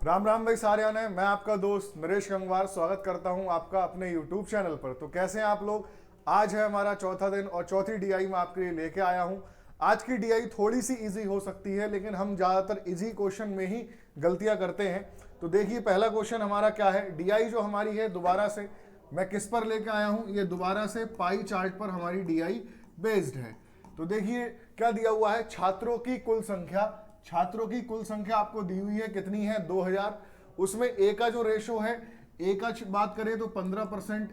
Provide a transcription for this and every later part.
राम राम भाई सारे आने, मैं आपका दोस्त नरेश गंगवार स्वागत करता हूं आपका अपने YouTube चैनल पर। तो कैसे हैं आप लोग। आज है हमारा चौथा दिन और चौथी डीआई मैं आपके लिए लेके आया हूं। आज की डीआई थोड़ी सी इजी हो सकती है, लेकिन हम ज़्यादातर इजी क्वेश्चन में ही गलतियां करते हैं। तो देखिए पहला क्वेश्चन हमारा क्या है। डीआई जो हमारी है दोबारा से मैं किस पर लेके आया हूँ, ये दोबारा से पाई चार्ट पर हमारी डीआई बेस्ड है। तो देखिए क्या दिया हुआ है, छात्रों की कुल संख्या। छात्रों की कुल संख्या आपको दी हुई है, कितनी है 2000। उसमें ए का जो रेशो है, ए का बात करें तो 15%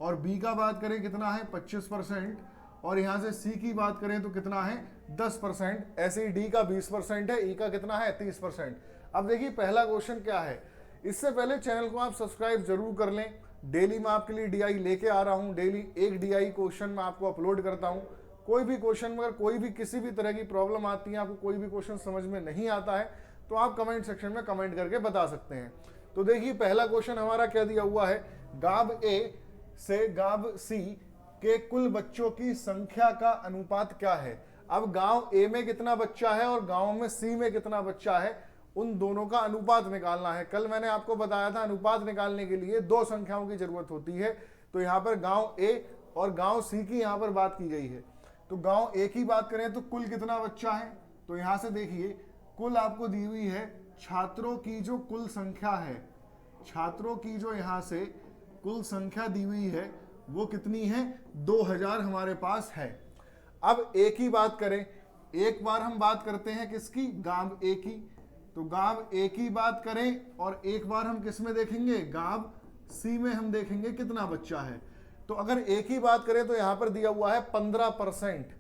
और बी का बात करें कितना है 25%, और यहां से सी की बात करें तो कितना है 10%। ऐसे ही डी का 20% है, ई का कितना है 30%। अब देखिए पहला क्वेश्चन क्या है। इससे पहले चैनल को आप सब्सक्राइब जरूर कर लें। डेली मैं आपके लिए डीआई लेके आ रहा हूं, डेली एक डीआई क्वेश्चन मैं आपको अपलोड करता हूं। कोई भी क्वेश्चन में अगर कोई भी किसी भी तरह की प्रॉब्लम आती है, आपको कोई भी क्वेश्चन समझ में नहीं आता है, तो आप कमेंट सेक्शन में कमेंट करके बता सकते हैं। तो देखिए पहला क्वेश्चन हमारा क्या दिया हुआ है, गांव ए से गांव सी के कुल बच्चों की संख्या का अनुपात क्या है। अब गांव ए में कितना बच्चा है और गांव में सी में कितना बच्चा है, उन दोनों का अनुपात निकालना है। कल मैंने आपको बताया था अनुपात निकालने के लिए दो संख्याओं की जरूरत होती है। तो यहां पर गांव ए और गांव सी की यहां पर बात की गई है। तो गांव ए की बात करें तो कुल कितना बच्चा है, तो यहां से देखिए कुल आपको दी हुई है छात्रों की जो कुल संख्या है, छात्रों की जो यहां से कुल संख्या दी हुई है वो कितनी है 2000 हमारे पास है। अब ए की बात करें, एक बार हम बात करते हैं किसकी, गांव ए की। तो गांव ए की बात करें और एक बार हम किस में देखेंगे, गांव सी में हम देखेंगे कितना बच्चा है। तो अगर ए की बात करें तो यहां पर दिया हुआ है 15%।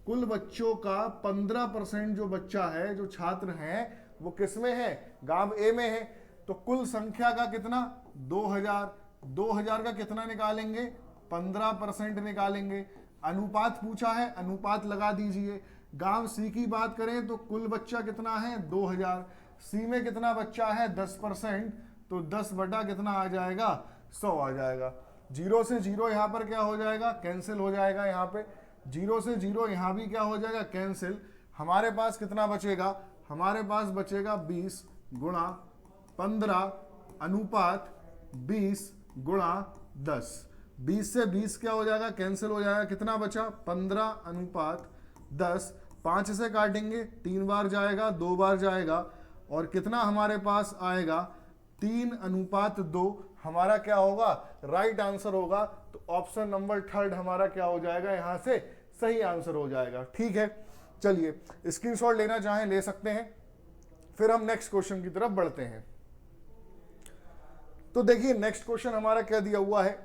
कुल बच्चों का 15% जो बच्चा है, जो छात्र हैं, वो किस में है, गांव ए में है। तो कुल संख्या का कितना 2000, 2000 का कितना निकालेंगे 15% निकालेंगे। अनुपात पूछा है, अनुपात लगा दीजिए। गांव सी की बात करें तो कुल बच्चा कितना है 2000, सी में कितना बच्चा है 10%, तो 10 बटा कितना आ जाएगा 100 आ जाएगा। जीरो से जीरो यहां पर क्या हो जाएगा, कैंसिल हो जाएगा। यहां पे जीरो से जीरो यहां भी क्या हो जाएगा, कैंसिल। हमारे पास कितना बचेगा, हमारे पास बचेगा 20 गुणा 15 अनुपात 20 गुणा 10। 20 से 20 क्या हो जाएगा, कैंसिल हो जाएगा। कितना बचा 15 अनुपात 10। 5 से काटेंगे, 3 बार जाएगा, 2 बार जाएगा, और कितना हमारे पास आएगा 3 अनुपात 2। हमारा क्या होगा, राइट आंसर होगा। तो ऑप्शन नंबर थर्ड हमारा क्या हो जाएगा, यहां से सही आंसर हो जाएगा। ठीक है, चलिए स्क्रीनशॉट लेना चाहें ले सकते हैं। फिर हम नेक्स्ट क्वेश्चन की तरफ बढ़ते हैं। तो देखिए नेक्स्ट क्वेश्चन हमारा क्या दिया हुआ है।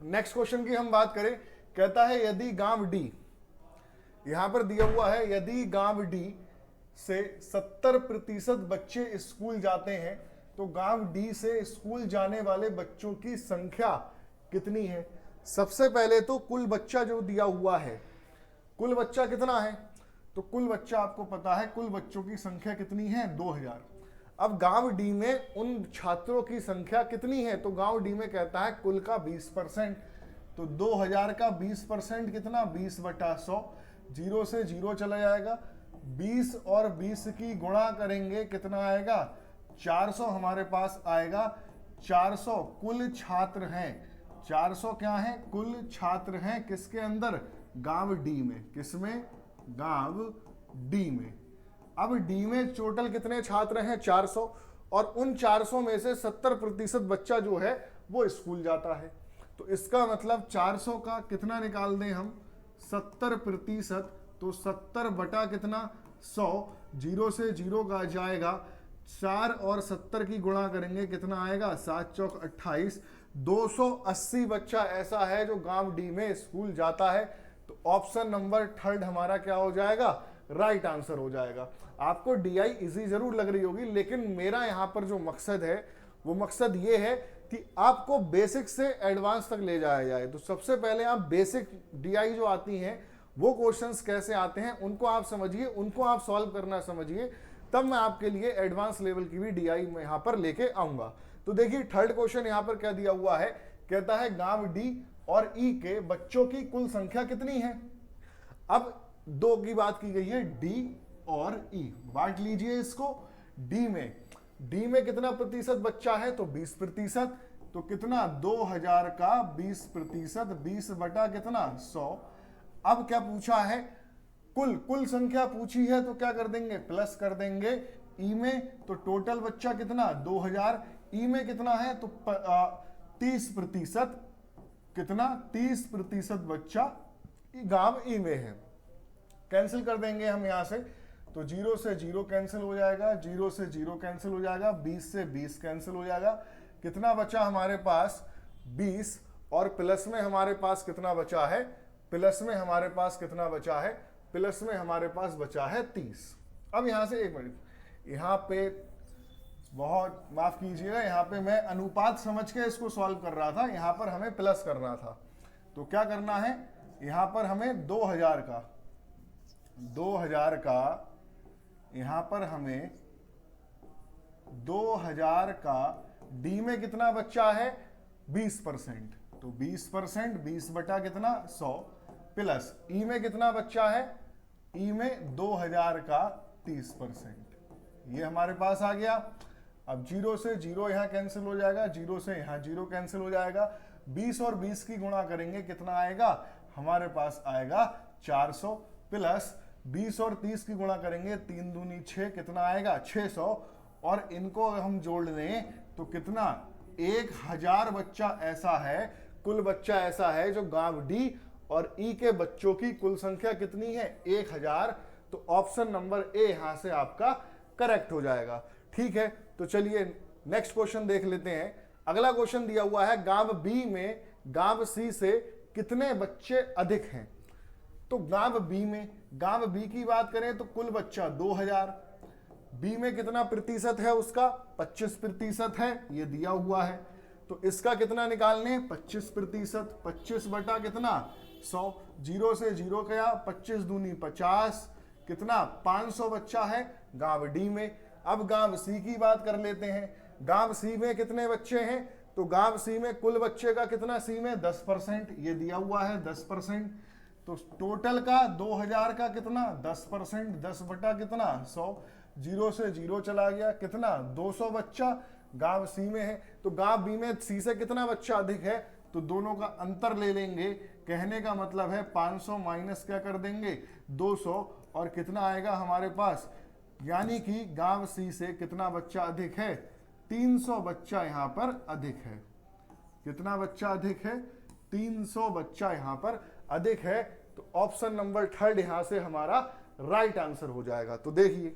नेक्स्ट क्वेश्चन की हम बात करें, कहता है यदि गांव डी, यहां पर दिया हुआ है यदि गांव डी से 70% बच्चे स्कूल जाते हैं, तो गांव डी से स्कूल जाने वाले बच्चों की संख्या कितनी है। सबसे पहले तो कुल बच्चा जो दिया हुआ है, कुल बच्चा कितना है, तो कुल बच्चा आपको पता है कुल बच्चों की संख्या कितनी है 2000। अब गांव डी में उन छात्रों की संख्या कितनी है, तो गांव डी में कहता है कुल का 20%। तो 2000 का 20% कितना 20 बटा 100। जीरो से जीरो चला जाएगा, 20 और 20 की गुणा करेंगे कितना आएगा 400 हमारे पास आएगा। 400 कुल छात्र हैं, 400 क्या है कुल छात्र हैं किसके अंदर, गांव डी में। किसमें, गांव डी में। अब डी में टोटल कितने छात्र हैं 400, और उन 400 में से 70% बच्चा जो है वो स्कूल जाता है। तो इसका मतलब 400 का कितना निकाल दें हम 70%, तो 70 बटा कितना 100। जीरो से जीरो का जाएगा, 4 और 70 की गुणा करेंगे कितना आएगा 7 चौक 28। 280 बच्चा ऐसा है जो गांव डी में स्कूल जाता है। तो ऑप्शन नंबर थर्ड हमारा क्या हो जाएगा, राइट आंसर हो जाएगा। आपको डीआई इजी जरूर लग रही होगी, लेकिन मेरा यहां पर जो मकसद है वो मकसद ये है कि आपको बेसिक से एडवांस तक ले जाया जाए। तो सबसे पहले आप बेसिक डीआई जो आती हैं वो क्वेश्चंस कैसे आते हैं उनको आप समझिए, उनको आप सॉल्व करना समझिए, तब मैं आपके लिए एडवांस लेवल की भी डीआई में यहां पर लेके आऊंगा। तो देखिए थर्ड क्वेश्चन यहां पर क्या दिया हुआ है, कहता है गांव डी और ई के बच्चों की कुल संख्या कितनी है। अब दो की बात की गई है, डी और ई। बांट लीजिए इसको। डी में डी में कितना प्रतिशत बच्चा है, तो 20%। तो कितना 2000 का 20%, 20 बटा कितना 100। अब क्या पूछा है, कुल संख्या पूछी है, तो क्या कर देंगे, प्लस कर देंगे ई में। तो टोटल बच्चा कितना 2000, ई में कितना है, तो 30%, कितना 30% बच्चा गांव ई में है। कैंसिल कर देंगे हम यहां से, तो 0 से 0 कैंसिल हो जाएगा, 0 से 0 कैंसिल हो जाएगा, 20 से 20 कैंसिल हो जाएगा। कितना बचा हमारे पास 20, और प्लस में हमारे पास कितना बचा है, प्लस में हमारे पास कितना बचा है, प्लस में हमारे पास बचा है 30। अब यहां से एक मिनट, यहां पे बहुत माफ कीजिएगा, यहां पे मैं अनुपात समझ के इसको सॉल्व कर रहा था, यहां पर हमें प्लस करना था। तो क्या करना है, यहां पर हमें 2000 का यहां पर हमें 2000 का डी में कितना बच्चा है 20%, तो 20%, 20 बटा कितना 100, प्लस ई में कितना बच्चा है, ई में 2000 का 30%, ये हमारे पास आ गया। अब 0 से 0 यहां कैंसिल हो जाएगा, 0 से यहां 0 कैंसिल हो जाएगा, 20 और 20 की गुणा करेंगे, कितना आएगा हमारे पास आएगा 400, प्लस 20 और 30 की गुणा करेंगे, 3 दूनी 6, कितना आएगा 600, और इनको हम जोड़ लें तो कितना 1000 बच्चा ऐसा है, कुल बच्चा ऐसा है जो गांव डी और ई के बच्चों की कुल संख्या कितनी है 1000। तो ऑप्शन नंबर ए यहां से आपका करेक्ट हो जाएगा। ठीक है, तो चलिए नेक्स्ट क्वेश्चन देख लेते हैं। अगला क्वेश्चन दिया हुआ है, गांव बी में गांव सी से कितने बच्चे अधिक हैं। तो गांव बी की बात करें तो कुल बच्चा 2000, बी में कितना प्रतिशत है उसका 25% है, ये दिया हुआ है। तो इसका कितना निकालने 25%, 25 बटा कितना 100, 0 से 0 गया, 25 दूनी 50, कितना 500 बच्चा है गांव डी में। अब गांव सी की बात कर लेते हैं, गांव सी में कितने बच्चे हैं, तो गांव सी में कुल बच्चे का कितना सी में 10%, ये दिया हुआ है 10%। तो टोटल का 2000 का कितना 10%, 10 बटा कितना 100, 0 से 0 चला गया, कितना 200 बच्चा गांव सी में है। तो गांव बी में सी से कितना बच्चा अधिक है, तो दोनों का अंतर ले लेंगे, कहने का मतलब है 500 माइनस क्या कर देंगे 200, और कितना आएगा हमारे पास, यानी कि गांव सी से कितना बच्चा अधिक है 300 बच्चा यहां पर अधिक है। कितना बच्चा अधिक है 300 बच्चा यहां पर अधिक है। तो ऑप्शन नंबर 3 यहां से हमारा राइट आंसर हो जाएगा। तो देखिए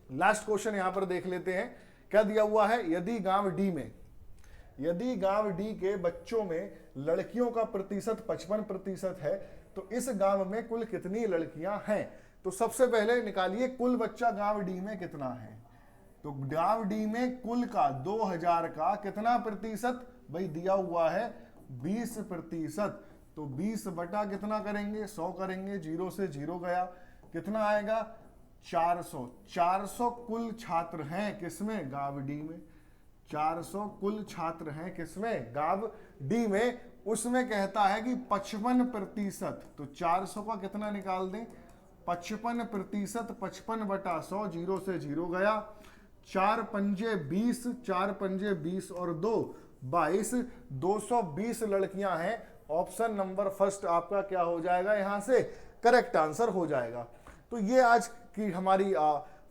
लास्ट क्वेश्चन यहां पर देख लेते हैं, क्या दिया हुआ है, यदि गांव डी के बच्चों में लड़कियों का प्रतिशत 55% है तो इस गांव में कुल कितनी लड़कियां हैं। तो सबसे पहले निकालिए कुल बच्चा गांव डी में कितना है। तो गांव डी में कुल का 2000 का कितना प्रतिशत, भाई दिया हुआ है 20%। तो 20 बटा कितना करेंगे 100 करेंगे, 0 से 0 गया, कितना आएगा 400। 400 कुल छात्र हैं किसमें, गांव डी में। 400 कुल छात्र हैं किसमें, गांव डी में। उसमें कहता है कि 55%, तो 400 का कितना निकाल दें 55%, 55 बटा 100, 0 से 0 गया, 4 पंजे 20, 4 पंजे 20 और 2 22, 220 लड़कियां हैं। ऑप्शन नंबर फर्स्ट आपका क्या हो जाएगा, यहां से करेक्ट आंसर हो जाएगा। तो ये आज की हमारी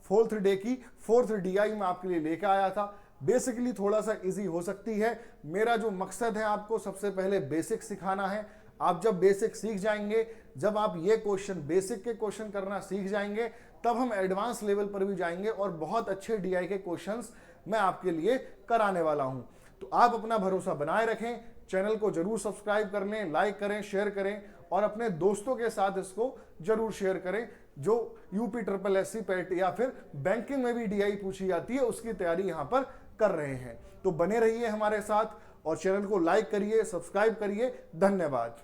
4th डे की 4th DI में आपके लिए लेकर आया था। बेसिकली थोड़ा सा इजी हो सकती है। मेरा जो मकसद है आपको सबसे पहले बेसिक सिखाना है। आप जब बेसिक सीख जाएंगे, जब आप ये क्वेश्चन बेसिक के क्वेश्चन करना सीख जाएंगे, तब हम एडवांस लेवल पर भी जाएंगे और बहुत अच्छे DI के क्वेश्चंस मैं आपके लिए कराने वाला हूं। तो आप अपना भरोसा बनाए रखें, चैनल को जरूर सब्सक्राइब कर लें, लाइक करें, शेयर करें और अपने दोस्तों के साथ इसको जरूर शेयर करें जो UPSSC पेट या फिर बैंकिंग में भी DI पूछी जाती है उसकी तैयारी यहां पर कर रहे हैं। तो बने रहिए हमारे साथ और चैनल को लाइक करिए, सब्सक्राइब करिए। धन्यवाद।